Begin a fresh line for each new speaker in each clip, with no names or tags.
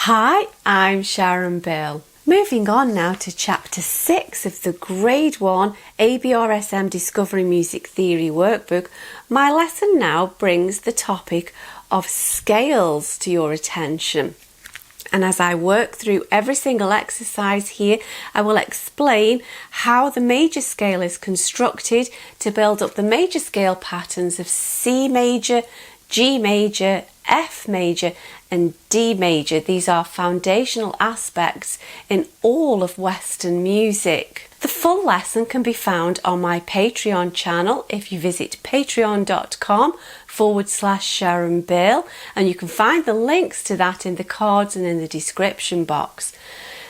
Hi, I'm Sharon Bill. Moving on now to Chapter 6 of the Grade 1 ABRSM Discovering Music Theory workbook, my lesson now brings the topic of scales to your attention. And as I work through every single exercise here, I will explain how the major scale is constructed to build up the major scale patterns of C major, G major, F major and D major. These are foundational aspects in all of Western music. The full lesson can be found on my Patreon channel if you visit patreon.com/Sharon Bill, and you can find the links to that in the cards and in the description box.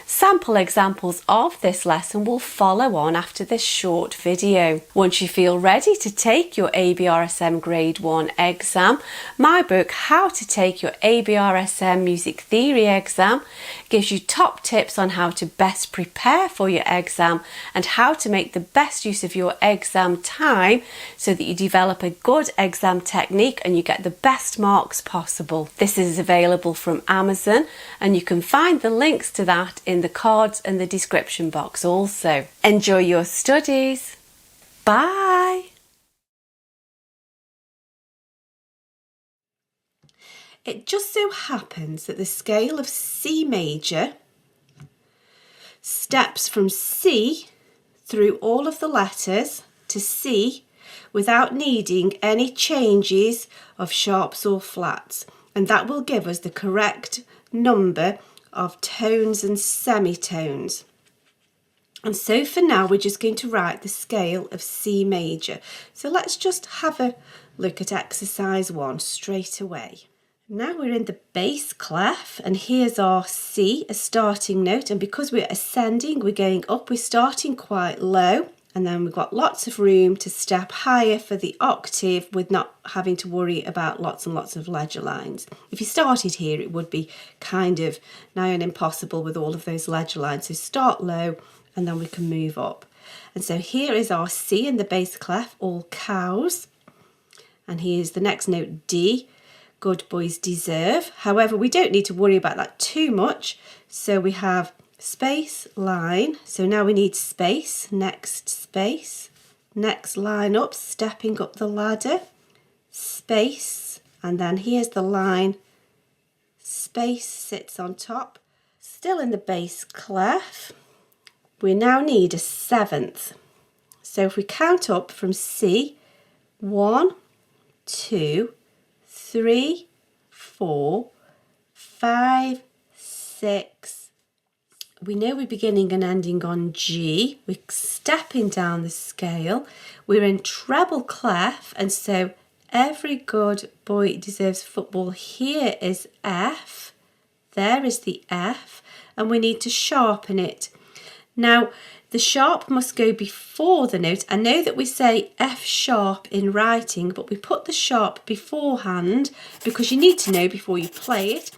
Sample examples of this lesson will follow on after this short video. Once you feel ready to take your ABRSM Grade 1 exam, my book How to Take Your ABRSM Music Theory exam gives you top tips on how to best prepare for your exam and how to make the best use of your exam time so that you develop a good exam technique and you get the best marks possible. This is available from Amazon and you can find the links to that in the cards and the description box also. Enjoy your studies. Bye. It just so happens that the scale of C major steps from C through all of the letters to C without needing any changes of sharps or flats, and that will give us the correct number of tones and semitones. And so for now we're just going to write the scale of C major. So let's just have a look at exercise 1 straight away. Now we're in the bass clef and here's our C, a starting note, and because we're ascending, we're going up, we're starting quite low and then we've got lots of room to step higher for the octave with not having to worry about lots and lots of ledger lines. If you started here, it would be kind of nigh on impossible with all of those ledger lines. So start low and then we can move up. And so here is our C in the bass clef, all cows. And here's the next note, D, good boys deserve. However, we don't need to worry about that too much. So we have space, line, so now we need space, next line up, stepping up the ladder, space, and then here's the line, space sits on top. Still in the bass clef, we now need a seventh. So if we count up from C, 1, 2, 3, 4, 5, 6, we know we're beginning and ending on G. We're stepping down the scale. We're in treble clef, and so every good boy deserves football. Here is F. There is the F, and we need to sharpen it. Now, the sharp must go before the note. I know that we say F sharp in writing, but we put the sharp beforehand because you need to know before you play it.